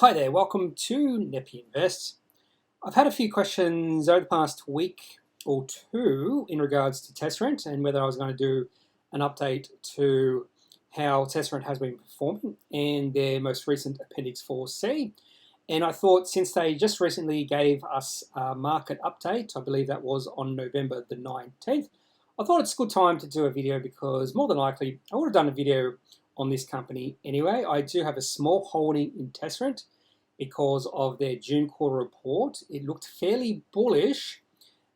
Hi there, welcome to Nepi Invest. I've had a few questions over the past week or two in regards to Tesserent and whether I was going to do an update to how Tesserent has been performing and their most recent Appendix 4C. And I thought since they just recently gave us a market update, I believe that was on November the 19th, I thought it's a good time to do a video because more than likely I would have done a video on this company anyway. I do have a small holding in Tesserent because of their June quarter report. It looked fairly bullish,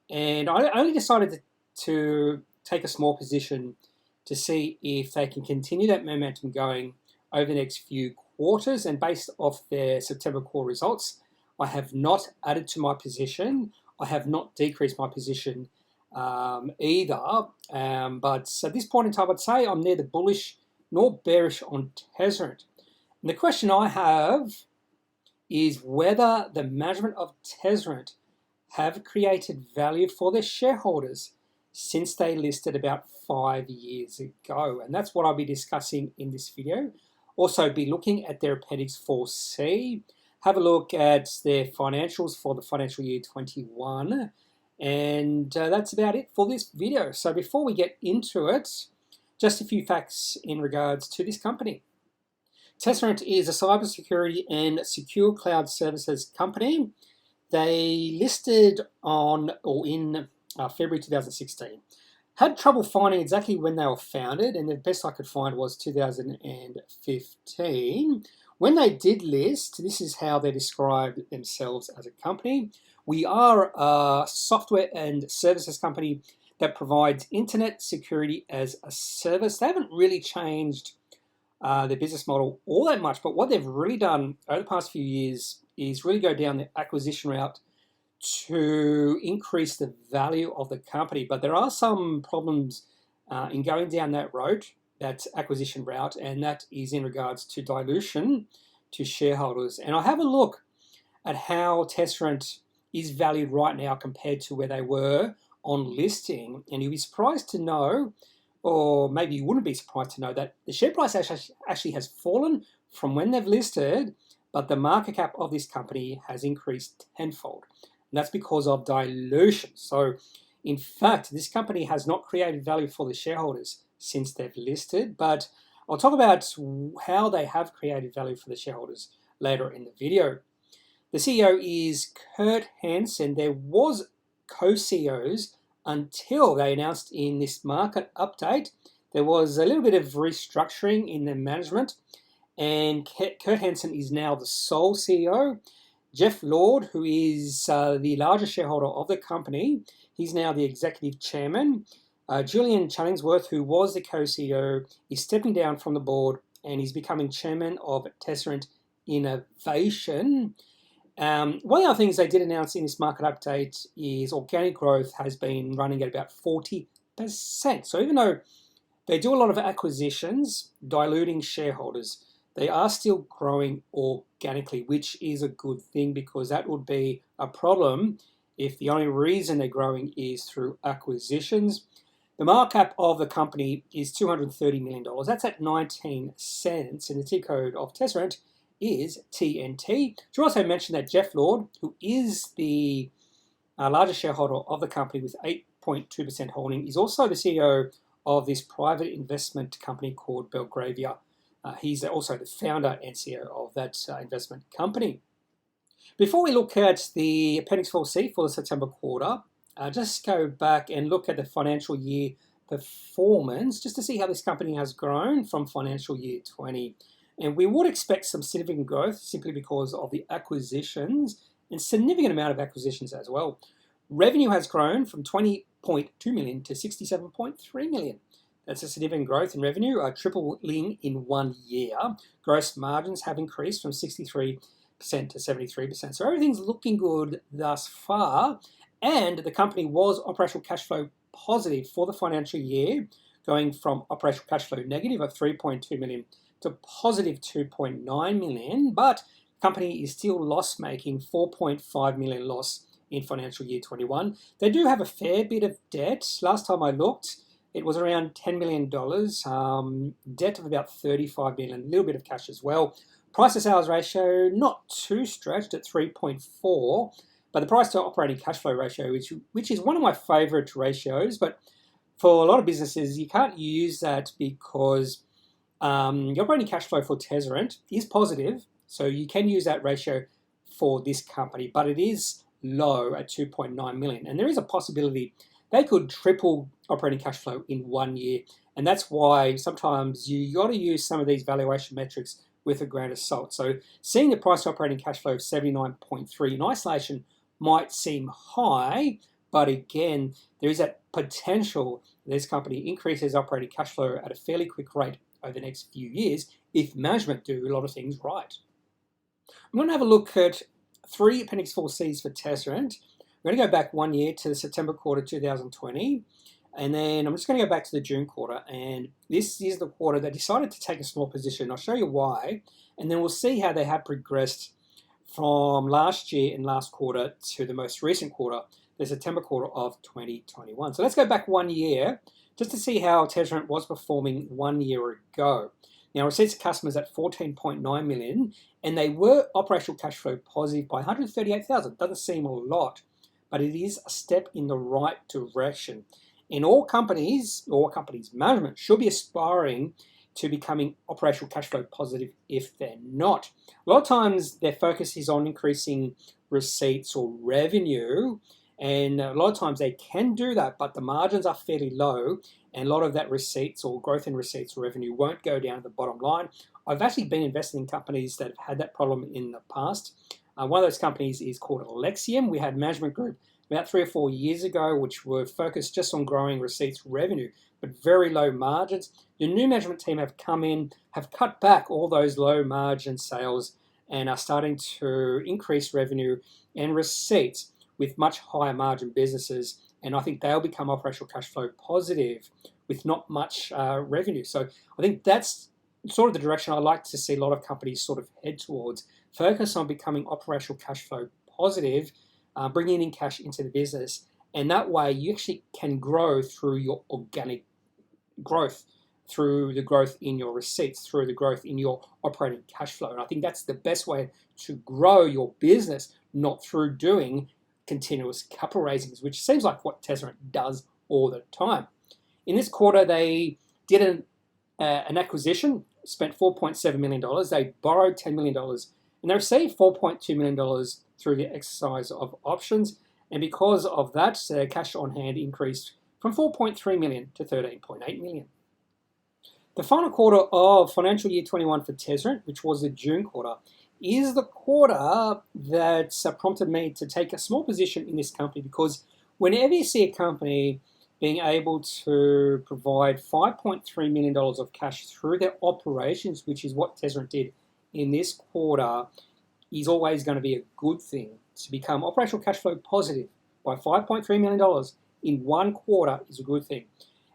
and I only decided to take a small position to see if they can continue that momentum going over the next few quarters. And based off their September quarter results, I have not added to my position. I have not decreased my position either. But at this point in time, I'd say I'm neither bullish nor bearish on Tesserent. And the question I have is whether the management of Tesserent have created value for their shareholders since they listed about 5 years ago. And that's what I'll be discussing in this video. Also be looking at their Appendix 4C, have a look at their financials for the financial year 21, and that's about it for this video. So before we get into it, just a few facts in regards to this company. Tesserent is a cybersecurity and secure cloud services company. They listed on or in February 2016. Had trouble finding exactly when they were founded, and the best I could find was 2015. When they did list, this is how they described themselves as a company. We are a software and services company that provides internet security as a service. They haven't really changed their business model all that much, but what they've really done over the past few years is really go down the acquisition route to increase the value of the company. But there are some problems in going down that road, that acquisition route, and that is in regards to dilution to shareholders. And I have a look at how Tesserent is valued right now compared to where they were on listing, and you'll be surprised to know, or maybe you wouldn't be surprised to know, that the share price actually has fallen from when they've listed, but the market cap of this company has increased tenfold. And that's because of dilution. So, in fact, this company has not created value for the shareholders since they've listed, but I'll talk about how they have created value for the shareholders later in the video. The CEO is Kurt Hansen. There was co-CEOs until they announced in this market update. There was a little bit of restructuring in the management, and Kurt Hansen is now the sole CEO. Jeff Lord, who is the largest shareholder of the company, he's now the executive chairman. Julian Chillingsworth, who was the co-CEO, is stepping down from the board and he's becoming chairman of Tesserent Innovation. One of the other things they did announce in this market update is organic growth has been running at about 40%. So even though they do a lot of acquisitions, diluting shareholders, they are still growing organically, which is a good thing because that would be a problem if the only reason they're growing is through acquisitions. The market cap of the company is $230 million. That's at 19 cents, and the T code of Tesserent is TNT. To also mention that Jeff Lord, who is the largest shareholder of the company with 8.2% holding, is also the CEO of this private investment company called Belgravia. He's also the founder and CEO of that investment company. Before we look at the Appendix 4C for the September quarter, just go back and look at the financial year performance just to see how this company has grown from financial year 20. And we would expect some significant growth simply because of the acquisitions and significant amount of acquisitions as well. Revenue has grown from 20.2 million to 67.3 million. That's a significant growth in revenue, tripling in 1 year. Gross margins have increased from 63% to 73%. So everything's looking good thus far. And the company was operational cash flow positive for the financial year, going from operational cash flow negative of 3.2 million to positive 2.9 million, but the company is still loss-making, 4.5 million loss in financial year 21. They do have a fair bit of debt. Last time I looked, it was around $10 million, debt of about $35 million, a little bit of cash as well. Price to sales ratio, not too stretched at 3.4, but the price to operating cash flow ratio, which is one of my favorite ratios, but for a lot of businesses, you can't use that because the operating cash flow for Tezzerent is positive, so you can use that ratio for this company, but it is low at 2.9 million. And there is a possibility they could triple operating cash flow in 1 year. And that's why sometimes you got to use some of these valuation metrics with a grain of salt. So seeing the price to operating cash flow of 79.3 in isolation might seem high, but again, there is that potential this company increases operating cash flow at a fairly quick rate over the next few years if management do a lot of things right. I'm going to have a look at 3 Appendix 4Cs for Tezzerent. We're going to go back 1 year to the September quarter 2020, and then I'm just going to go back to the June quarter, and this is the quarter they decided to take a small position. I'll show you why, and then we'll see how they have progressed from last year and last quarter to the most recent quarter, the September quarter of 2021. So let's go back 1 year just to see how Tezzerent was performing 1 year ago. Now, receipts to customers at 14.9 million, and they were operational cash flow positive by 138,000. Doesn't seem a lot, but it is a step in the right direction. In all companies management should be aspiring to becoming operational cash flow positive if they're not. A lot of times their focus is on increasing receipts or revenue, and a lot of times they can do that, but the margins are fairly low, and a lot of that receipts or growth in receipts or revenue won't go down to the bottom line. I've actually been investing in companies that have had that problem in the past. One of those companies is called Alexium. We had Management Group about 3 or 4 years ago, which were focused just on growing receipts revenue, but very low margins. The new management team have come in, have cut back all those low margin sales, and are starting to increase revenue and receipts with much higher margin businesses. And I think they'll become operational cash flow positive with not much revenue. So I think that's sort of the direction I like to see a lot of companies sort of head towards. Focus on becoming operational cash flow positive, bringing in cash into the business. And that way you actually can grow through your organic growth, through the growth in your receipts, through the growth in your operating cash flow. And I think that's the best way to grow your business, not through doing continuous capital raisings, which seems like what Tezzerent does all the time. In this quarter, they did an acquisition, spent $4.7 million. They borrowed $10 million, and they received $4.2 million through the exercise of options. And because of that, their cash on hand increased from $4.3 million to $13.8 million. The final quarter of financial year 21 for Tezzerent, which was the June quarter, is the quarter that prompted me to take a small position in this company, because whenever you see a company being able to provide $5.3 million of cash through their operations, which is what Tezzerent did in this quarter, is always going to be a good thing. To become operational cash flow positive by $5.3 million in 1 quarter is a good thing.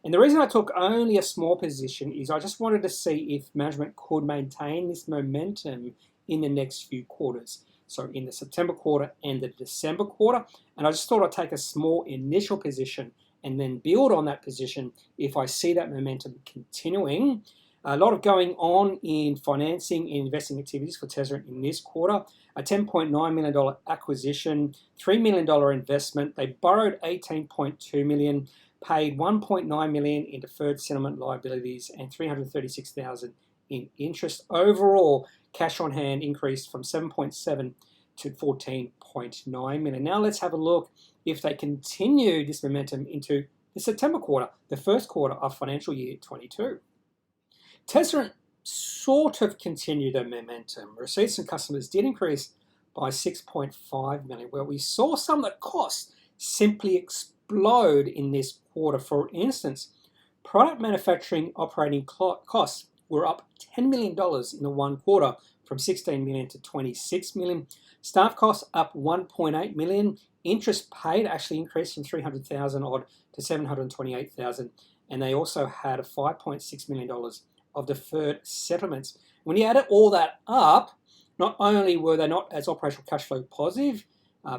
And the reason I took only a small position is I just wanted to see if management could maintain this momentum in the next few quarters. So in the September quarter and the December quarter. And I just thought I'd take a small initial position and then build on that position if I see that momentum continuing. A lot of going on in financing and investing activities for Tezzerent in this quarter. A $10.9 million acquisition, $3 million investment. They borrowed $18.2 million, paid $1.9 million in deferred settlement liabilities, and $336,000 in interest. Overall, cash on hand increased from 7.7 to 14.9 million. Now let's have a look if they continue this momentum into the September quarter, the first quarter of financial year 22. Tezzerent sort of continued their momentum. Receipts and customers did increase by 6.5 million, where we saw some of the costs simply explode in this quarter. For instance, product manufacturing operating costs were up $10 million in the 1 quarter, from 16 million to 26 million. Staff costs up 1.8 million. Interest paid actually increased from 300,000 odd to 728,000, and they also had a $5.6 million of deferred settlements. When you add all that up, not only were they not as operational cash flow positive,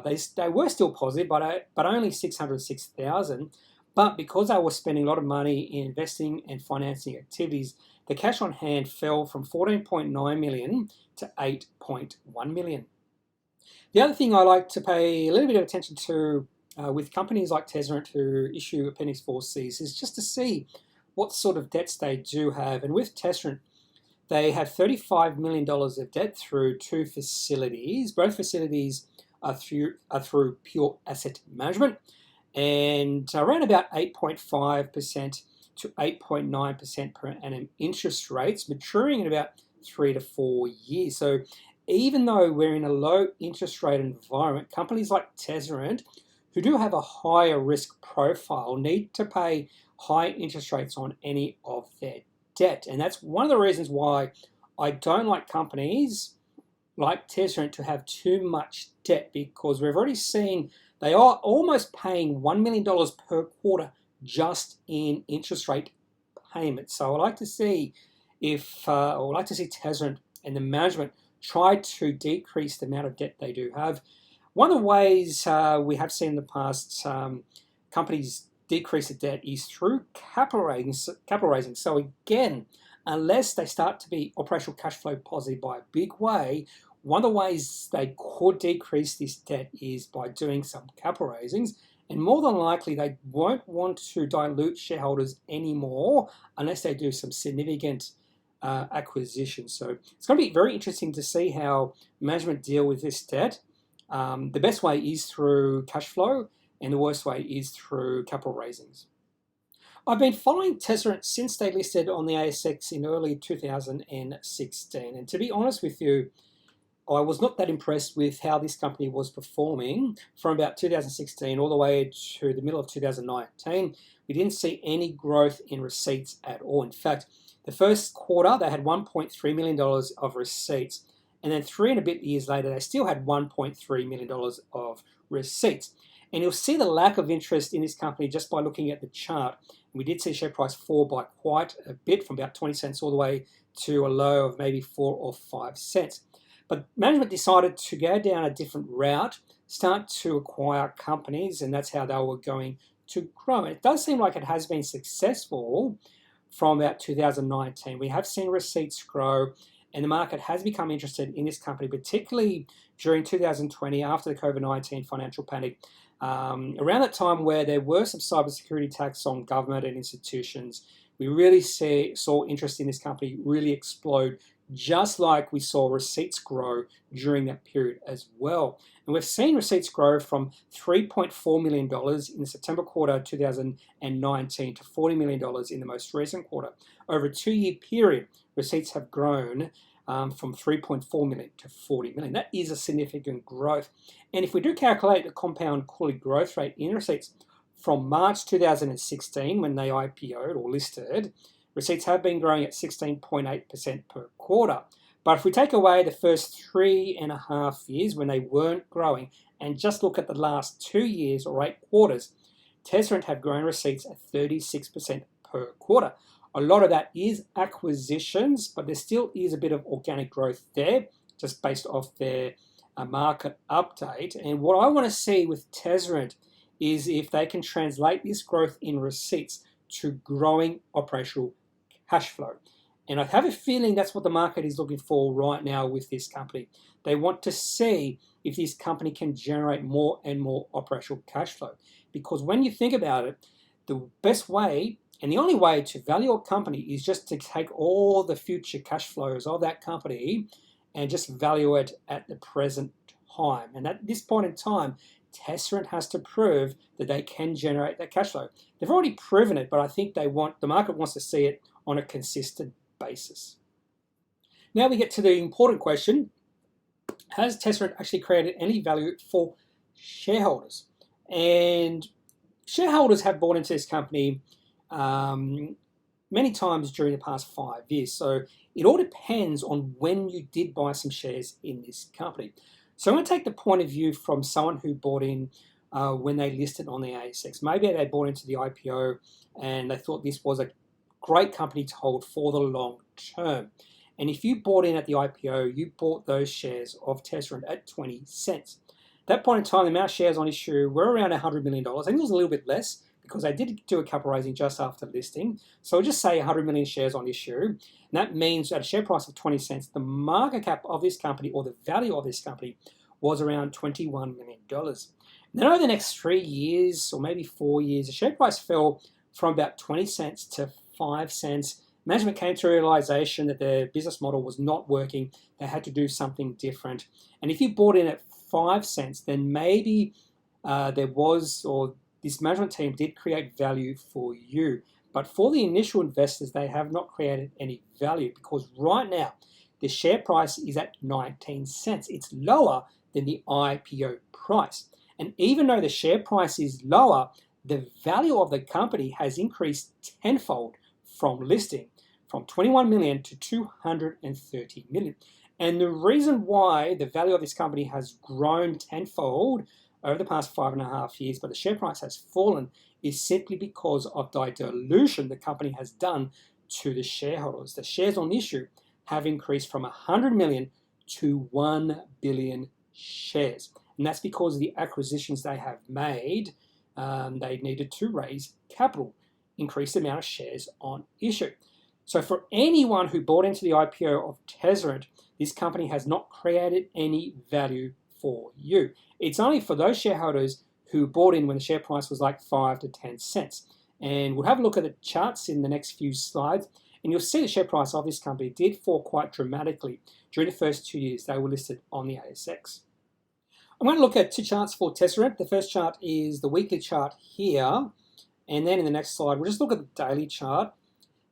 they were still positive, but only 606,000. But because they were spending a lot of money in investing and financing activities, the cash on hand fell from 14.9 million to 8.1 million. The other thing I like to pay a little bit of attention to with companies like Tezzerant who issue Appendix 4Cs is just to see what sort of debts they do have. And with Tezzerant, they have $35 million of debt through two facilities. Both facilities are through Pure Asset Management, and around about 8.5% to 8.9% per annum interest rates, maturing in about 3 to 4 years. So even though we're in a low interest rate environment, companies like Tezzerant, who do have a higher risk profile, need to pay high interest rates on any of their debt. And that's one of the reasons why I don't like companies like Tezzerant to have too much debt, because we've already seen they are almost paying $1 million per quarter just in interest rate payments. So I'd like to see Tezzerant and the management try to decrease the amount of debt they do have. One of the ways we have seen in the past companies decrease the debt is through capital raising. So again, unless they start to be operational cash flow positive by a big way, one of the ways they could decrease this debt is by doing some capital raisings. And more than likely, they won't want to dilute shareholders anymore unless they do some significant acquisitions. So it's going to be very interesting to see how management deal with this debt. The best way is through cash flow, and the worst way is through capital raisings. I've been following Tezzerant since they listed on the ASX in early 2016. And to be honest with you, I was not that impressed with how this company was performing from about 2016 all the way to the middle of 2019. We didn't see any growth in receipts at all. In fact, the first quarter, they had $1.3 million of receipts. And then 3 and a bit years later, they still had $1.3 million of receipts. And you'll see the lack of interest in this company just by looking at the chart. We did see share price fall by quite a bit, from about 20 cents all the way to a low of maybe 4 or 5 cents. But management decided to go down a different route, start to acquire companies, and that's how they were going to grow. And it does seem like it has been successful from about 2019. We have seen receipts grow, and the market has become interested in this company, particularly during 2020 after the COVID-19 financial panic. Around that time where there were some cybersecurity attacks on government and institutions, we really saw interest in this company really explode, just like we saw receipts grow during that period as well. And we've seen receipts grow from $3.4 million in the September quarter 2019 to $40 million in the most recent quarter. Over a 2-year period, receipts have grown from 3.4 million to 40 million. That is a significant growth. And if we do calculate the compound quarterly growth rate in receipts from March 2016, when they IPO'd or listed, receipts have been growing at 16.8% per quarter. But if we take away the first 3.5 years when they weren't growing and just look at the last 2 years or 8 quarters, Tezzerant have grown receipts at 36% per quarter. A lot of that is acquisitions, but there still is a bit of organic growth there, just based off their market update. And what I want to see with Tezzerant is if they can translate this growth in receipts to growing operational cash flow. And I have a feeling that's what the market is looking for right now with this company. They want to see if this company can generate more and more operational cash flow. Because when you think about it, the best way and the only way to value a company is just to take all the future cash flows of that company and just value it at the present time. And at this point in time, Tezzerant has to prove that they can generate that cash flow. They've already proven it, but I think the market wants to see it on a consistent basis. Now we get to the important question: has Tezzerant actually created any value for shareholders? And shareholders have bought into this company many times during the past 5 years. So it all depends on when you did buy some shares in this company. So I'm going to take the point of view from someone who bought in when they listed on the ASX. Maybe they bought into the IPO and they thought this was a great company to hold for the long term. And if you bought in at the IPO, you bought those shares of Tezzerant at 20 cents. At that point in time, the amount of shares on issue were around $100 million. I think it was a little bit less, because they did do a capital raising just after listing. So we'll just say 100 million shares on issue. And that means at a share price of 20 cents, the market cap of this company, or the value of this company, was around $21 million. Then over the next 3 years, or maybe 4 years, the share price fell from about 20 cents to 5 cents. Management came to a realization that their business model was not working. They had to do something different. And if you bought in at 5 cents, then maybe this management team did create value for you. But for the initial investors, they have not created any value, because right now the share price is at 19 cents. It's lower than the IPO price. And even though the share price is lower, the value of the company has increased tenfold from listing, from 21 million to 230 million. And the reason why the value of this company has grown tenfold over the past 5.5 years, but the share price has fallen, is simply because of the dilution the company has done to the shareholders. The shares on issue have increased from 100 million to 1 billion shares. And that's because of the acquisitions they have made. They needed to raise capital, increase the amount of shares on issue. So for anyone who bought into the IPO of Tezzerant, this company has not created any value for you. It's only for those shareholders who bought in when the share price was like 5 to 10 cents. And we'll have a look at the charts in the next few slides, and you'll see the share price of this company did fall quite dramatically during the first 2 years they were listed on the ASX. I'm going to look at two charts for Tezzerant. The first chart is the weekly chart here, and then in the next slide we'll just look at the daily chart.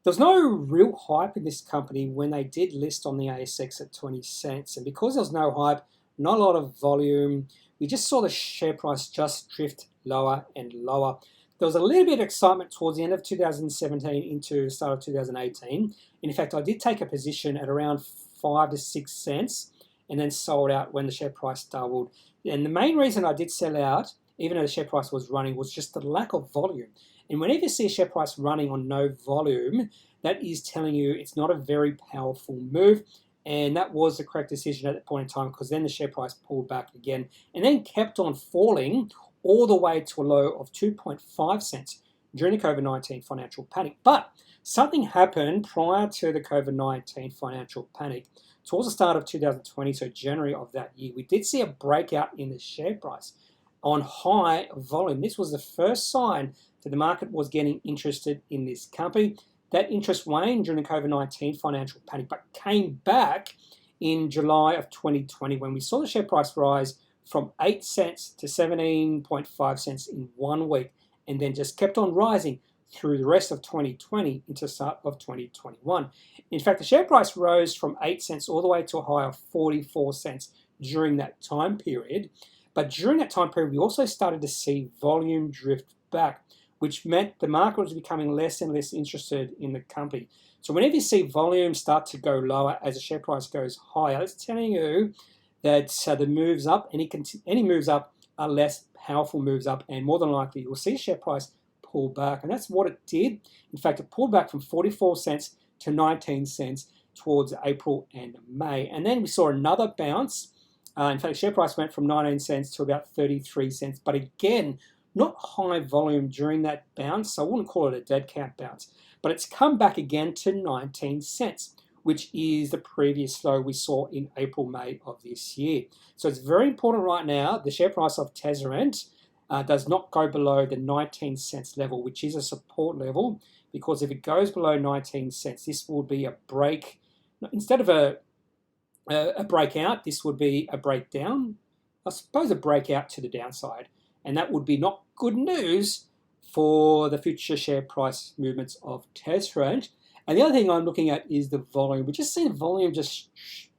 There's no real hype in this company when they did list on the ASX at 20 cents, and because there's no hype, not a lot of volume, we just saw the share price just drift lower and lower. There was a little bit of excitement towards the end of 2017 into the start of 2018. In fact, I did take a position at around 5 to 6 cents and then sold out when the share price doubled. And the main reason I did sell out, even though the share price was running, was just the lack of volume. And whenever you see a share price running on no volume, that is telling you it's not a very powerful move. And that was the correct decision at that point in time, because then the share price pulled back again and then kept on falling all the way to a low of 2.5 cents during the COVID-19 financial panic. But something happened prior to the COVID-19 financial panic. Towards the start of 2020, so January of that year, we did see a breakout in the share price on high volume. This was the first sign that the market was getting interested in this company. That interest waned during the COVID-19 financial panic, but came back in July of 2020 when we saw the share price rise from 8 cents to 17.5 cents in 1 week, and then just kept on rising through the rest of 2020 into the start of 2021. In fact, the share price rose from 8 cents all the way to a high of 44 cents during that time period. But during that time period, we also started to see volume drift back, which meant the market was becoming less and less interested in the company. So whenever you see volume start to go lower as the share price goes higher, it's telling you that the moves up, any moves up, are less powerful moves up, and more than likely you'll see the share price pull back. And that's what it did. In fact, it pulled back from 44 cents to 19 cents towards April and May. And then we saw another bounce. In fact, the share price went from 19 cents to about 33 cents. But again, not high volume during that bounce, so I wouldn't call it a dead cat bounce. But it's come back again to 19 cents, which is the previous low we saw in April, May of this year. So it's very important right now, the share price of Tezzerant does not go below the 19 cents level, which is a support level, because if it goes below 19 cents, this will be a break. Instead of a breakout, this would be a breakdown. I suppose a breakout to the downside. And that would be not good news for the future share price movements of Tezzerant. And the other thing I'm looking at is the volume. We've just seen volume just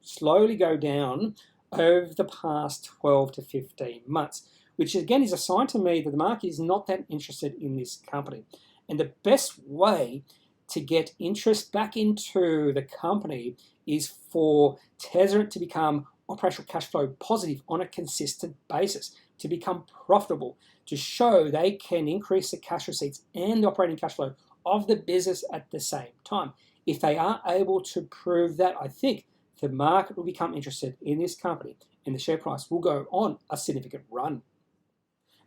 slowly go down over the past 12 to 15 months, which again is a sign to me that the market is not that interested in this company. And the best way to get interest back into the company is for Tezzerant to become operational cash flow positive on a consistent basis, to become profitable, to show they can increase the cash receipts and the operating cash flow of the business at the same time. If they are able to prove that, I think the market will become interested in this company and the share price will go on a significant run.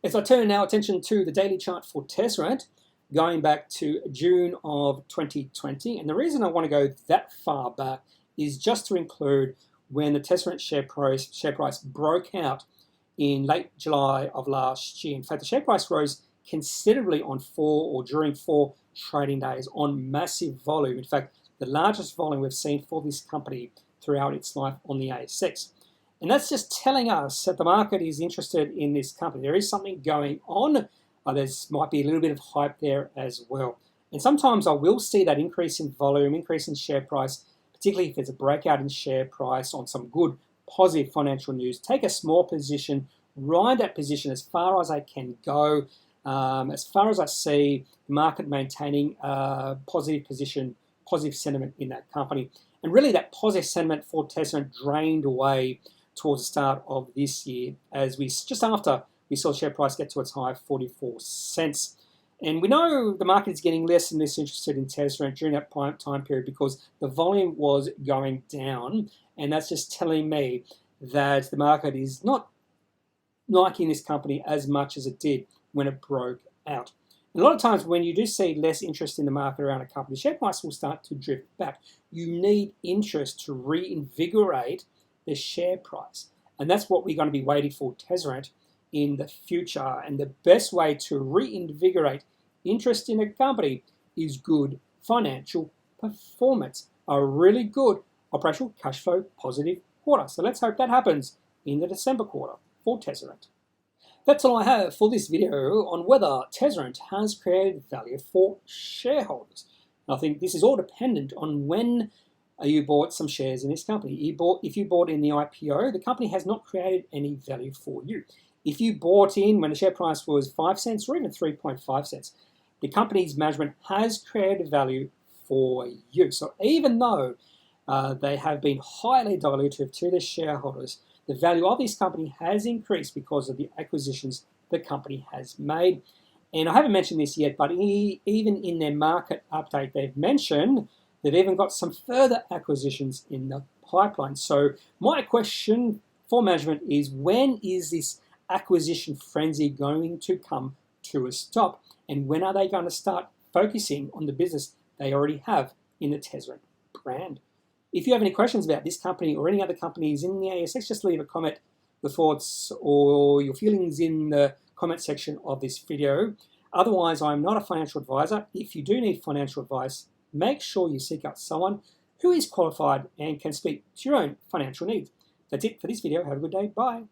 As I turn now attention to the daily chart for Tesseract, going back to June of 2020, and the reason I want to go that far back is just to include when the Tesseract share price broke out in late July of last year. In fact, the share price rose considerably during 4 trading days on massive volume. In fact, the largest volume we've seen for this company throughout its life on the ASX. And that's just telling us that the market is interested in this company. There is something going on. There might be a little bit of hype there as well. And sometimes I will see that increase in volume, increase in share price, particularly if there's a breakout in share price on some good positive financial news. Take a small position, ride that position as far as I can go, as far as I see the market maintaining a positive position, positive sentiment in that company. And really that positive sentiment for Tesseract drained away towards the start of this year, as just after we saw share price get to its high of 44 cents. And we know the market is getting less and less interested in Tesseract during that time period because the volume was going down. And that's just telling me that the market is not liking this company as much as it did when it broke out. And a lot of times when you do see less interest in the market around a company, the share price will start to drift back. You need interest to reinvigorate the share price. And that's what we're going to be waiting for Tesseract in the future. And the best way to reinvigorate interest in a company is good financial performance, a really good operational cash flow positive quarter. So let's hope that happens in the December quarter for Tesseract. That's all I have for this video on whether Tesseract has created value for shareholders. I think this is all dependent on when you bought some shares in this company. If you bought in the IPO, the company has not created any value for you. If you bought in when the share price was 5 cents or even 3.5 cents, the company's management has created value for you. So even though they have been highly dilutive to the shareholders, the value of this company has increased because of the acquisitions the company has made. And I haven't mentioned this yet, but even in their market update, they've mentioned they've even got some further acquisitions in the pipeline. So my question for management is, when is this acquisition frenzy going to come to a stop? And when are they going to start focusing on the business they already have in the Tesseract brand? If you have any questions about this company or any other companies in the ASX, just leave a comment, your thoughts or your feelings in the comment section of this video. Otherwise, I'm not a financial advisor. If you do need financial advice, make sure you seek out someone who is qualified and can speak to your own financial needs. That's it for this video. Have a good day. Bye.